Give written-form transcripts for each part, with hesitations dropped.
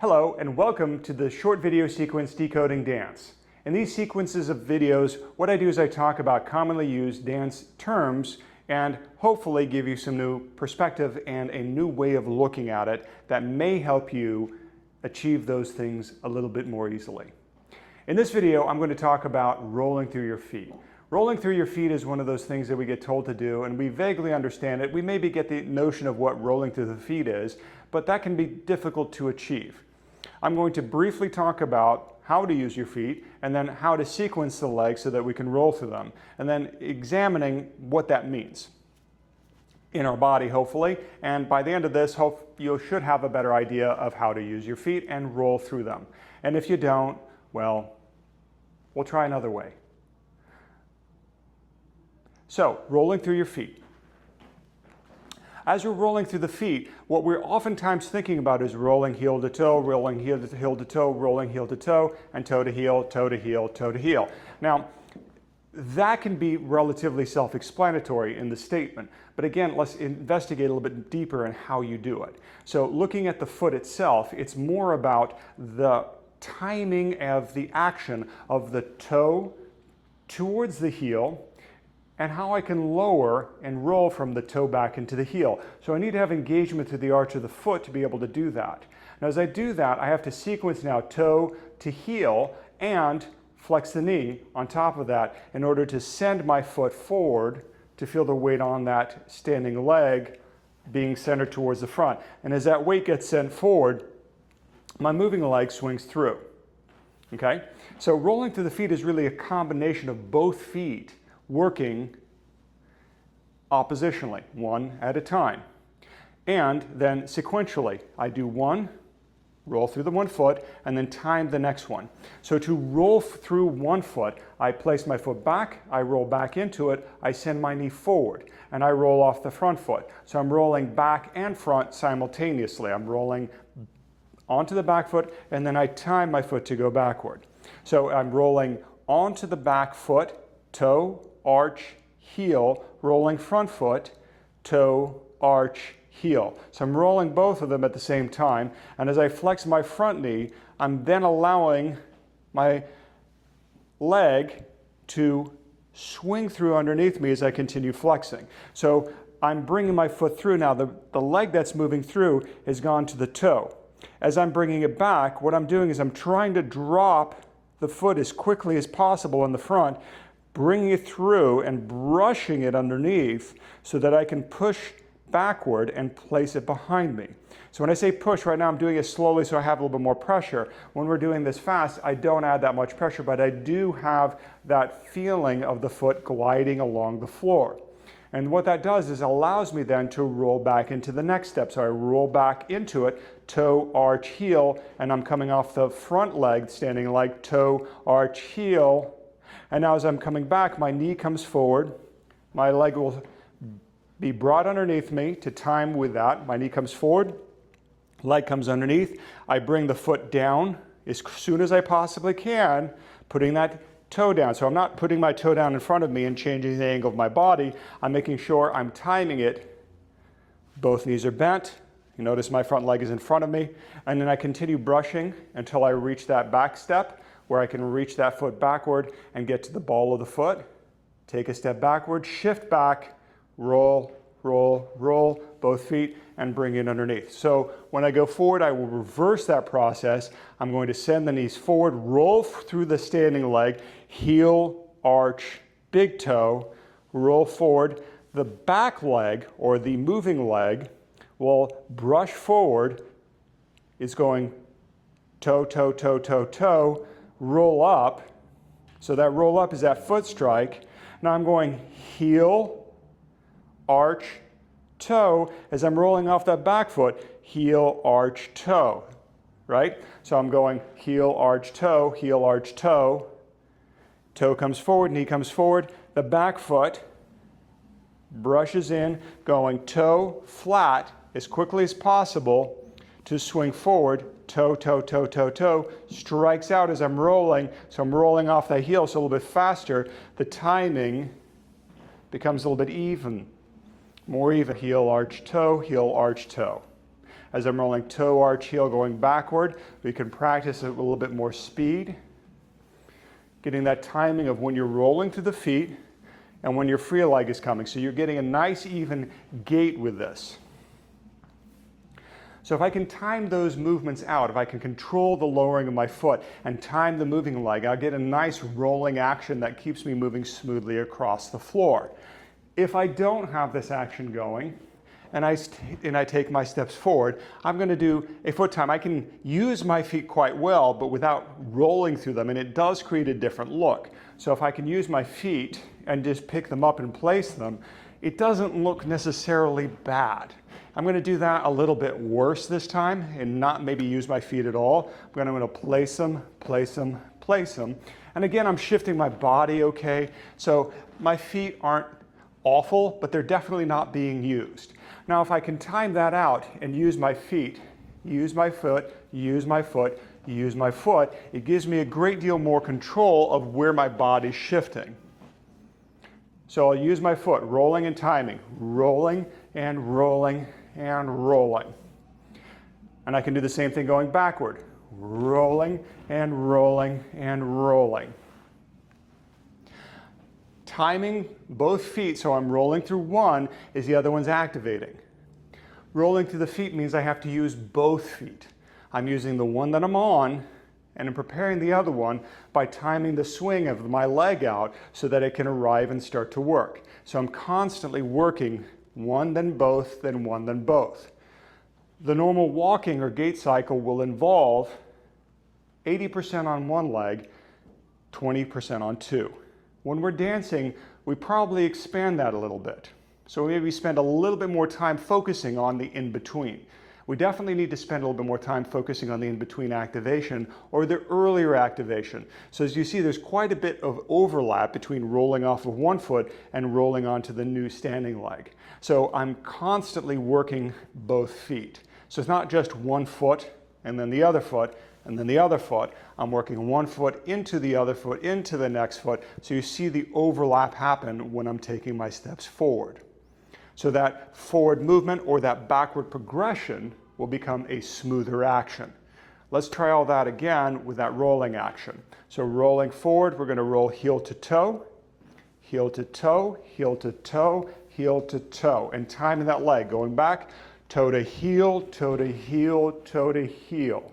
Hello and welcome to the short video sequence Decoding Dance. In these sequences of videos, what I do is I talk about commonly used dance terms and hopefully give you some new perspective and a new way of looking at it that may help you achieve those things a little bit more easily. In this video, I'm going to talk about rolling through your feet. Rolling through your feet is one of those things that we get told to do, and we vaguely understand it. We maybe get the notion of what rolling through the feet is, but that can be difficult to achieve. I'm going to briefly talk about how to use your feet and then how to sequence the legs so that we can roll through them, and then examining what that means in our body, hopefully. And by the end of this, you should have a better idea of how to use your feet and roll through them. And if you don't, well, we'll try another way. So, rolling through your feet. As you're rolling through the feet, what we're oftentimes thinking about is rolling heel to toe, rolling heel to toe, rolling heel to toe, and toe to heel, toe to heel, toe to heel. Now, that can be relatively self-explanatory in the statement, but again, let's investigate a little bit deeper in how you do it. So looking at the foot itself, it's more about the timing of the action of the toe towards the heel, and how I can lower and roll from the toe back into the heel. So I need to have engagement through the arch of the foot to be able to do that. Now as I do that, I have to sequence now toe to heel and flex the knee on top of that in order to send my foot forward to feel the weight on that standing leg being centered towards the front. And as that weight gets sent forward, my moving leg swings through. Okay? So rolling through the feet is really a combination of both feet working oppositionally, one at a time. And then sequentially, I do one, roll through the one foot, and then time the next one. So to roll through one foot, I place my foot back, I roll back into it, I send my knee forward, and I roll off the front foot. So I'm rolling back and front simultaneously. I'm rolling onto the back foot, and then I time my foot to go backward. So I'm rolling onto the back foot, toe, arch, heel, rolling front foot, toe, arch, heel. So I'm rolling both of them at the same time, and as I flex my front knee, I'm then allowing my leg to swing through underneath me as I continue flexing. So I'm bringing my foot through. Now the leg that's moving through has gone to the toe. As I'm bringing it back, what I'm doing is I'm trying to drop the foot as quickly as possible in the front, bringing it through and brushing it underneath so that I can push backward and place it behind me. So when I say push, right now I'm doing it slowly so I have a little bit more pressure. When we're doing this fast, I don't add that much pressure, but I do have that feeling of the foot gliding along the floor. And what that does is allows me then to roll back into the next step. So I roll back into it, toe, arch, heel, and I'm coming off the front leg, standing like toe, arch, heel. And now as I'm coming back, my knee comes forward, my leg will be brought underneath me to time with that. My knee comes forward, leg comes underneath. I bring the foot down as soon as I possibly can, putting that toe down. So I'm not putting my toe down in front of me and changing the angle of my body. I'm making sure I'm timing it. Both knees are bent. You notice my front leg is in front of me. And then I continue brushing until I reach that back step, where I can reach that foot backward and get to the ball of the foot, take a step backward, shift back, roll, roll, roll, both feet, and bring it underneath. So when I go forward, I will reverse that process. I'm going to send the knees forward, roll through the standing leg, heel, arch, big toe, roll forward. The back leg, or the moving leg, will brush forward, is going toe, toe, toe, toe, toe, roll up. So that roll up is that foot strike. Now I'm going heel, arch, toe. As I'm rolling off that back foot, heel, arch, toe, right? So I'm going heel, arch, toe, heel, arch, toe. Toe comes forward, knee comes forward. The back foot brushes in, going toe, flat, as quickly as possible to swing forward, toe, toe, toe, toe, toe, strikes out as I'm rolling. So I'm rolling off that heel, so a little bit faster. The timing becomes a little bit even, more even. Heel, arch, toe, heel, arch, toe. As I'm rolling toe, arch, heel, going backward, we can practice a little bit more speed, getting that timing of when you're rolling through the feet and when your free leg is coming. So you're getting a nice even gait with this. So if I can time those movements out, if I can control the lowering of my foot and time the moving leg, I'll get a nice rolling action that keeps me moving smoothly across the floor. If I don't have this action going, and I take my steps forward, I'm going to do a foot time. I can use my feet quite well, but without rolling through them, and it does create a different look. So if I can use my feet and just pick them up and place them, it doesn't look necessarily bad. I'm going to do that a little bit worse this time and not maybe use my feet at all. I'm going to place them, place them, place them. And again, I'm shifting my body okay. So my feet aren't awful, but they're definitely not being used. Now, if I can time that out and use my feet, use my foot, use my foot, use my foot, it gives me a great deal more control of where my body's shifting. So I'll use my foot, rolling and timing, rolling and rolling and rolling. And I can do the same thing going backward, rolling and rolling and rolling. Timing both feet, so I'm rolling through one as the other one's activating. Rolling through the feet means I have to use both feet. I'm using the one that I'm on, and I'm preparing the other one by timing the swing of my leg out so that it can arrive and start to work. So I'm constantly working one, then both, then one, then both. The normal walking or gait cycle will involve 80% on one leg, 20% on two. When we're dancing, we probably expand that a little bit. So we maybe spend a little bit more time focusing on the in-between. We definitely need to spend a little bit more time focusing on the in-between activation or the earlier activation. So as you see, there's quite a bit of overlap between rolling off of one foot and rolling onto the new standing leg. So I'm constantly working both feet. So it's not just one foot and then the other foot and then the other foot. I'm working one foot into the other foot, into the next foot. So you see the overlap happen when I'm taking my steps forward. So that forward movement or that backward progression will become a smoother action. Let's try all that again with that rolling action. So rolling forward, we're going to roll heel to toe, heel to toe, heel to toe, heel to toe, and timing that leg, going back, toe to heel, toe to heel, toe to heel.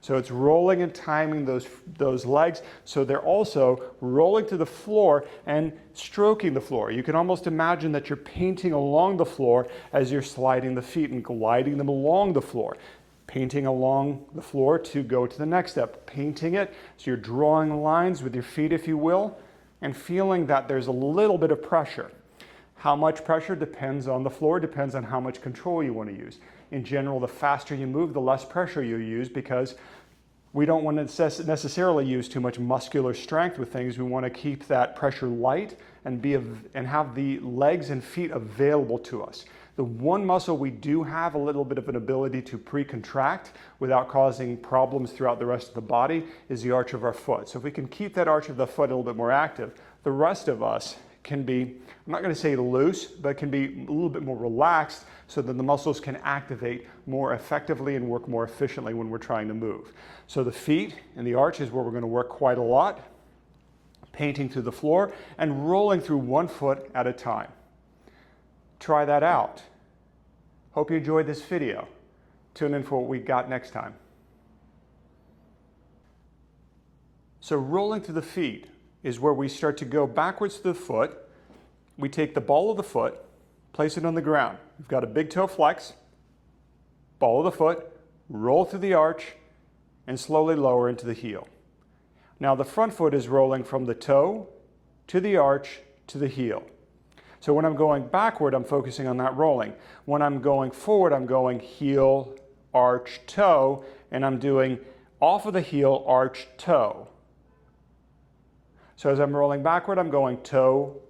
So it's rolling and timing those legs, so they're also rolling to the floor and stroking the floor. You can almost imagine that you're painting along the floor as you're sliding the feet and gliding them along the floor. Painting along the floor to go to the next step. Painting it, so you're drawing lines with your feet, if you will, and feeling that there's a little bit of pressure. How much pressure depends on the floor, depends on how much control you want to use. In general, the faster you move, the less pressure you use, because we don't want to necessarily use too much muscular strength with things. We want to keep that pressure light and have the legs and feet available to us. The one muscle we do have a little bit of an ability to pre-contract without causing problems throughout the rest of the body is the arch of our foot. So if we can keep that arch of the foot a little bit more active, the rest of us can be, I'm not going to say loose, but can be a little bit more relaxed so that the muscles can activate more effectively and work more efficiently when we're trying to move. So the feet and the arch is where we're going to work quite a lot, painting through the floor and rolling through one foot at a time. Try that out. Hope you enjoyed this video. Tune in for what we got next time. So rolling through the feet is where we start to go backwards to the foot. We take the ball of the foot, place it on the ground. We've got a big toe flex, ball of the foot, roll through the arch, and slowly lower into the heel. Now the front foot is rolling from the toe to the arch to the heel. So when I'm going backward, I'm focusing on that rolling. When I'm going forward, I'm going heel, arch, toe, and I'm doing off of the heel, arch, toe. So as I'm rolling backward, I'm going toe,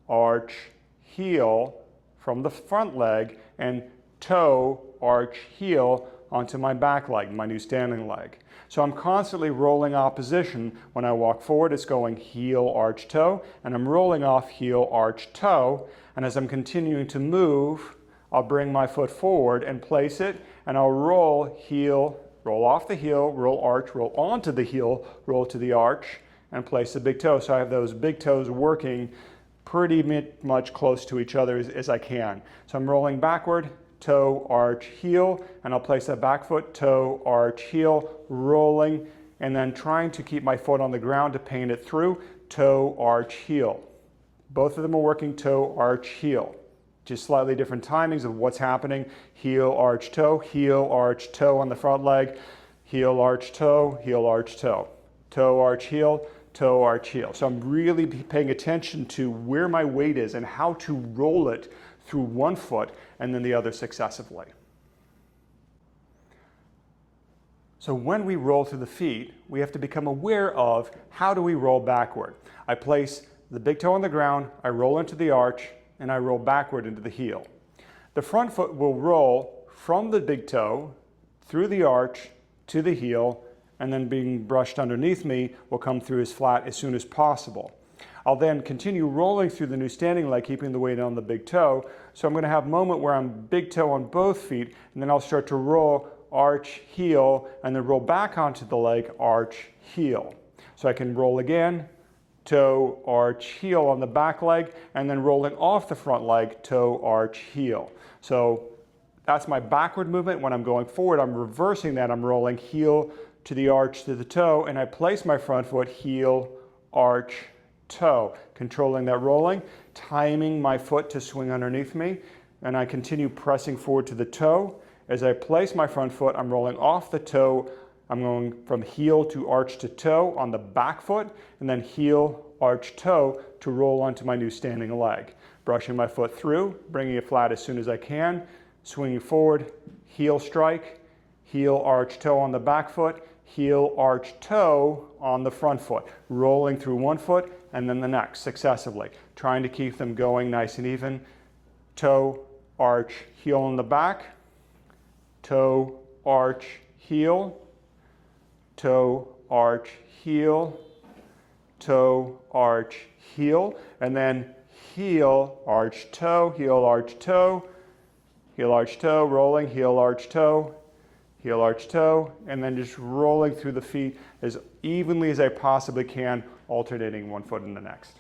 arch, heel from the front leg, and toe, arch, heel onto my back leg, my new standing leg. So I'm constantly rolling opposition. When I walk forward, it's going heel, arch, toe, and I'm rolling off heel, arch, toe. And as I'm continuing to move, I'll bring my foot forward and place it, and I'll roll heel, roll off the heel, roll arch, roll onto the heel, roll to the arch, and place the big toe. So I have those big toes working pretty much close to each other as I can. So I'm rolling backward, toe, arch, heel, and I'll place that back foot, toe, arch, heel, rolling, and then trying to keep my foot on the ground to paint it through, toe, arch, heel. Both of them are working toe, arch, heel. Just slightly different timings of what's happening. Heel, arch, toe on the front leg, heel, arch, toe, toe, arch, heel, toe, arch, heel. So I'm really paying attention to where my weight is and how to roll it through one foot and then the other successively. So when we roll through the feet, we have to become aware of how do we roll backward. I place the big toe on the ground, I roll into the arch, and I roll backward into the heel. The front foot will roll from the big toe through the arch to the heel, and then being brushed underneath me will come through as flat as soon as possible. I'll then continue rolling through the new standing leg, keeping the weight on the big toe. So I'm going to have a moment where I'm big toe on both feet, and then I'll start to roll arch, heel, and then roll back onto the leg, arch, heel. So I can roll again, toe, arch, heel on the back leg, and then rolling off the front leg, toe, arch, heel. So that's my backward movement. When I'm going forward, I'm reversing that. I'm rolling heel to the arch to the toe, and I place my front foot, heel, arch, toe, controlling that rolling, timing my foot to swing underneath me, and I continue pressing forward to the toe. As I place my front foot, I'm rolling off the toe. I'm going from heel to arch to toe on the back foot, and then heel, arch, toe to roll onto my new standing leg. Brushing my foot through, bringing it flat as soon as I can, swinging forward, heel strike, heel, arch, toe on the back foot, heel, arch, toe on the front foot, rolling through one foot and then the next successively, trying to keep them going nice and even. Toe, arch, heel on the back, toe, arch, heel, toe, arch, heel, toe, arch, heel, and then heel, arch, toe, heel, arch, toe, heel, arch, toe, rolling, heel, arch, toe, heel, arch, toe, and then just rolling through the feet as evenly as I possibly can, alternating one foot in the next.